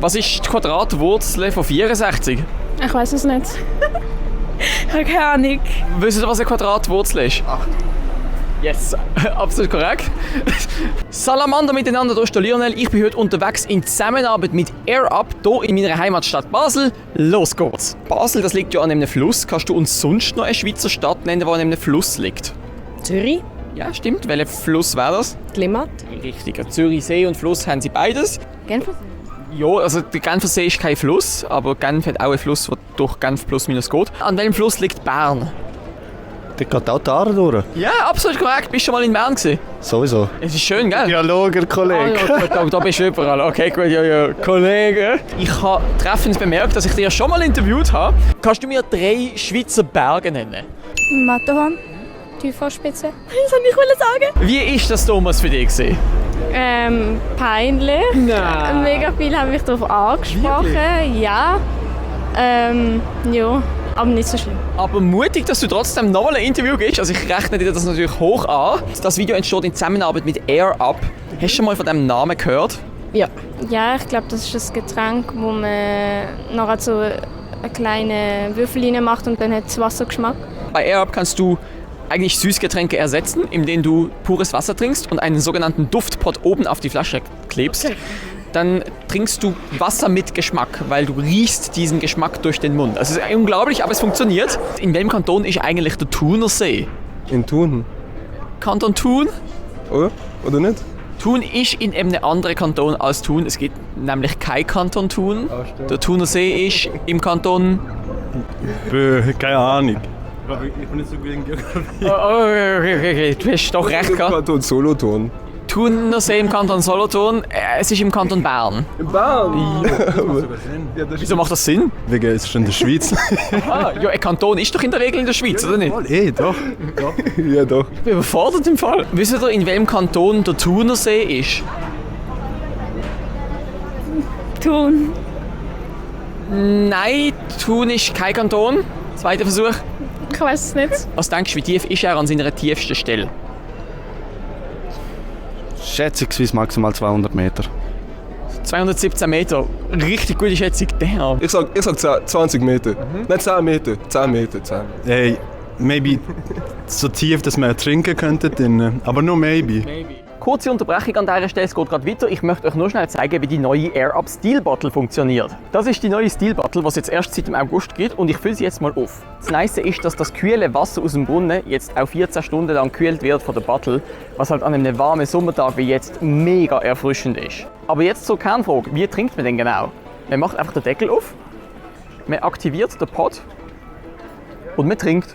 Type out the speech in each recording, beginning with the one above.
Was ist die Quadratwurzel von 64? Ich weiß es nicht. Ich habe keine Ahnung. Wisst ihr, was eine Quadratwurzel ist? 8. Yes, absolut korrekt. Salamander miteinander, hier ist der Lionel. Ich bin heute unterwegs in Zusammenarbeit mit AirUp hier in meiner Heimatstadt Basel. Los geht's. Basel, das liegt ja an einem Fluss. Kannst du uns sonst noch eine Schweizer Stadt nennen, die an einem Fluss liegt? Zürich. Ja, stimmt. Welcher Fluss wäre das? Limmat. Richtig. Zürichsee und Fluss haben sie beides. Genfersee. Ja, also der Genfersee ist kein Fluss, aber Genf hat auch einen Fluss, der durch Genf plus minus geht. An welchem Fluss liegt Bern? Der geht auch da durch. Ja, absolut korrekt. Bist du schon mal in Bern gewesen? Sowieso. Es ist schön, gell? Dialoger, Kollege. Da bist du überall. Okay, gut, ja. Kollege. Ich habe treffend bemerkt, dass ich dich schon mal interviewt habe. Kannst du mir 3 Schweizer Berge nennen? Matterhorn. Tiefenspitze. Das wollte ich sagen. Wie ist das damals für dich gewesen? Peinlich. Nein. Mega viele haben mich darauf angesprochen. Wirklich? Ja. Ja. Aber nicht so schlimm. Aber mutig, dass du trotzdem nochmal ein Interview gibst. Also ich rechne dir das natürlich hoch an. Das Video entsteht in Zusammenarbeit mit AirUp. Hast du schon mal von diesem Namen gehört? Ja. Ja, ich glaube, das ist ein Getränk, wo man nachher so eine kleine Würfel rein macht und dann hat es Wassergeschmack. Bei AirUp kannst du eigentlich Süßgetränke ersetzen, indem du pures Wasser trinkst und einen sogenannten Duftpot oben auf die Flasche klebst. Okay. Dann trinkst du Wasser mit Geschmack, weil du riechst diesen Geschmack durch den Mund. Also es ist unglaublich, aber es funktioniert. In welchem Kanton ist eigentlich der Thunersee? In Thun. Kanton Thun? Oder nicht? Thun ist in einem anderen Kanton als Thun. Es gibt nämlich kein Kanton Thun. Der Thunersee ist im Kanton... Keine Ahnung. Ich bin nicht so gut in Geografie. Okay. Du hast doch recht gehabt. Kanton Solothurn. Thunersee im Kanton Solothurn, es ist im Kanton Bern. In Bern? Ja. Wieso macht das Sinn? Wegen, es ist in der Schweiz. Ja, ein Kanton ist doch in der Regel in der Schweiz, oder nicht? Doch. Ja, doch. Ich bin überfordert im Fall. Wisst ihr, in welchem Kanton der Thunersee ist? Thun. Nein, Thun ist kein Kanton. Zweiter Versuch. Ich weiß es nicht. Was denkst du, wie tief ist er an seiner tiefsten Stelle? Schätzungsweise maximal 200 Meter. 217 Meter. Richtig gute Schätzung. Damn. Ich sag 20 Meter. Nein, 10 Meter. 10 Meter. Hey, maybe so tief, dass man trinken könnte, aber nur maybe. Kurze Unterbrechung an dieser Stelle, es geht gerade weiter. Ich möchte euch nur schnell zeigen, wie die neue AirUp Steel Bottle funktioniert. Das ist die neue Steel Bottle, die es jetzt erst seit dem August gibt und ich fülle sie jetzt mal auf. Das Nice ist, dass das kühle Wasser aus dem Brunnen jetzt auch 14 Stunden lang gekühlt wird von der Bottle, was halt an einem warmen Sommertag wie jetzt mega erfrischend ist. Aber jetzt zur Kernfrage, wie trinkt man denn genau? Man macht einfach den Deckel auf, man aktiviert den Pot und man trinkt.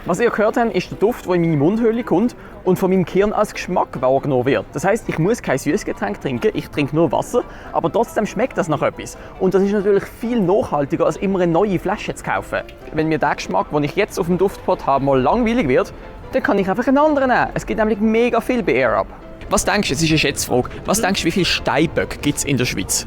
Was ihr gehört habt, ist der Duft, der in meine Mundhöhle kommt und von meinem Gehirn als Geschmack wahrgenommen wird. Das heisst, ich muss kein Süßgetränk trinken, ich trinke nur Wasser, aber trotzdem schmeckt das nach etwas. Und das ist natürlich viel nachhaltiger, als immer eine neue Flasche zu kaufen. Wenn mir der Geschmack, den ich jetzt auf dem Duftpot habe, mal langweilig wird, dann kann ich einfach einen anderen nehmen. Es gibt nämlich mega viel bei AirUp. Was denkst du, es ist eine Schätzfrage, was denkst du, wie viele Steinböcke gibt es in der Schweiz?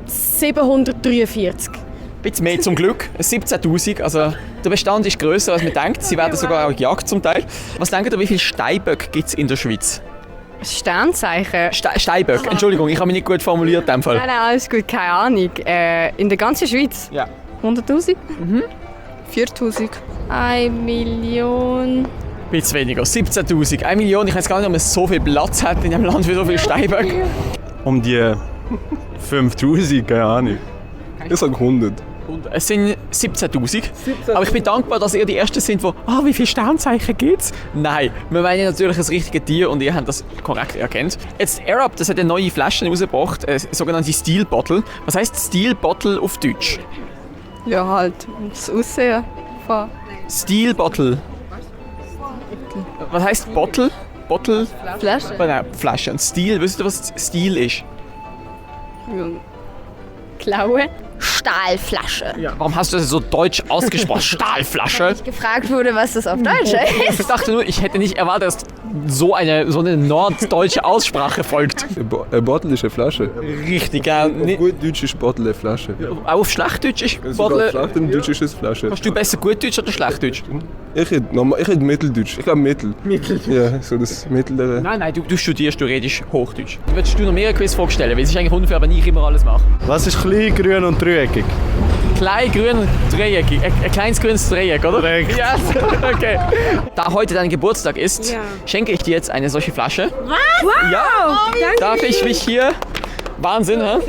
743. Ein bisschen mehr zum Glück, 17'000, also der Bestand ist grösser als man denkt, sie werden sogar auch gejagt zum Teil. Was denkt ihr, wie viele Steinböcke gibt es in der Schweiz? Sternzeichen? Steinböcke, Entschuldigung, ich habe mich nicht gut formuliert in dem Fall. Nein, alles gut, keine Ahnung. In der ganzen Schweiz? Ja. 100'000? 4'000. 1 Million. Ein bisschen weniger, 17'000. 1 Million, ich weiß gar nicht, ob man so viel Platz hat in einem Land für so viele Steinböcke. Um die 5'000, keine Ahnung. Ich sag 100. Es sind 17'000. Aber ich bin dankbar, dass ihr die Ersten sind, die wie viele Sternzeichen gibt's? Nein, wir meinen natürlich das richtige Tier und ihr habt das korrekt erkannt. Jetzt AirUp, das hat eine neue Flasche rausgebracht, eine sogenannte Steel Bottle. Was heisst Steel Bottle auf Deutsch? Ja, halt das Aussehen von... Steel Bottle. Was heisst Bottle? Bottle? Flasche? Nein, Flasche. Und Steel, wisst ihr, was Steel ist? Klaue? Stahlflasche. Ja. Warum hast du das so deutsch ausgesprochen? Stahlflasche? Weil ich gefragt wurde, was das auf Deutsch ist. Ich dachte nur, ich hätte nicht erwartet, dass so eine norddeutsche Aussprache folgt. Ein Bottle ist eine Flasche. Richtig, ja. Auf gut Deutsch ist Bottle eine Flasche. Auch auf Schlechtdeutsch ist Sogar auf Bottle. Schlechtdeutsch ist es Flasche. Kannst du besser Gutdeutsch oder Schlechtdeutsch? Ich hätte Mitteldeutsch. Ich glaube Mittel. Mittel? Ja, so das mittlere. Nein, du studierst, du redest Hochdeutsch. Würdest du noch mehr Quiz vorstellen? Weil es ist eigentlich unfair, wenn ich immer alles mache. Was ist klein, grün und dreieckig? Klein, grün und dreieckig. Ein kleines grünes Dreieck, oder? Korrekt. Ja, okay. Da heute dein Geburtstag ist, Ja. schenke ich dir jetzt eine solche Flasche. Was? Wow! Ja, danke. darf ich mich hier... Wahnsinn, hä?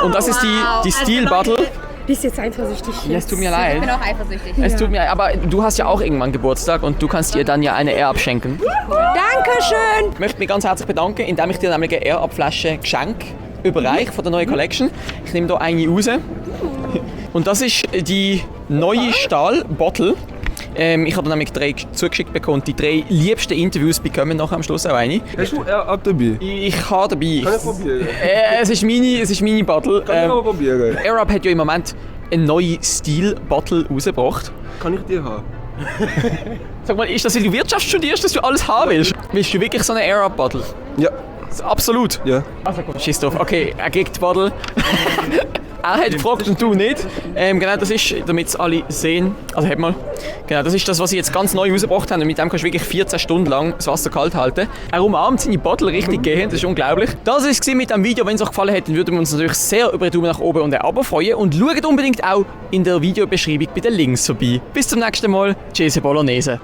Und das ist die Steel Bottle. Bist jetzt eifersüchtig. Ja, es tut mir leid. Ich bin auch eifersüchtig. Es tut mir leid, aber du hast ja auch irgendwann Geburtstag und du kannst dir dann ja eine Air-Up schenken. Dankeschön! Ich möchte mich ganz herzlich bedanken, indem ich dir nämlich eine Air-Up-Flasche Geschenk überreiche von der neuen Collection. Ich nehme hier eine raus. Und das ist die neue Stahl-Bottle. Ich habe nämlich 3 zugeschickt bekommen. Die 3 liebsten Interviews bekommen nachher am Schluss auch eine. Hast du Air-Up dabei? Ich habe dabei. Kann ich probieren? Es ist meine Bottle. Kann ich aber probieren? Air-Up hat ja im Moment eine neue Steel-Bottle rausgebracht. Kann ich die haben? Sag mal, ist das, weil du Wirtschaft studierst, dass du alles haben willst? Willst du wirklich so eine Air-Up-Bottle? Ja. Absolut. Ja. Also gut, schieß drauf. Okay, er kriegt die Bottle. Er hat gefragt und du nicht. Genau, das ist, damit es alle sehen. Also, halt mal. Genau, das ist das, was sie jetzt ganz neu rausgebracht haben. Und mit dem kannst du wirklich 14 Stunden lang das Wasser kalt halten. Er umarmt seine Bottle richtig gehend, das ist unglaublich. Das war es mit dem Video. Wenn es euch gefallen hat, dann würden wir uns natürlich sehr über einen Daumen nach oben und ein Abo freuen. Und schaut unbedingt auch in der Videobeschreibung bei den Links vorbei. Bis zum nächsten Mal. Tschüss, Bolognese.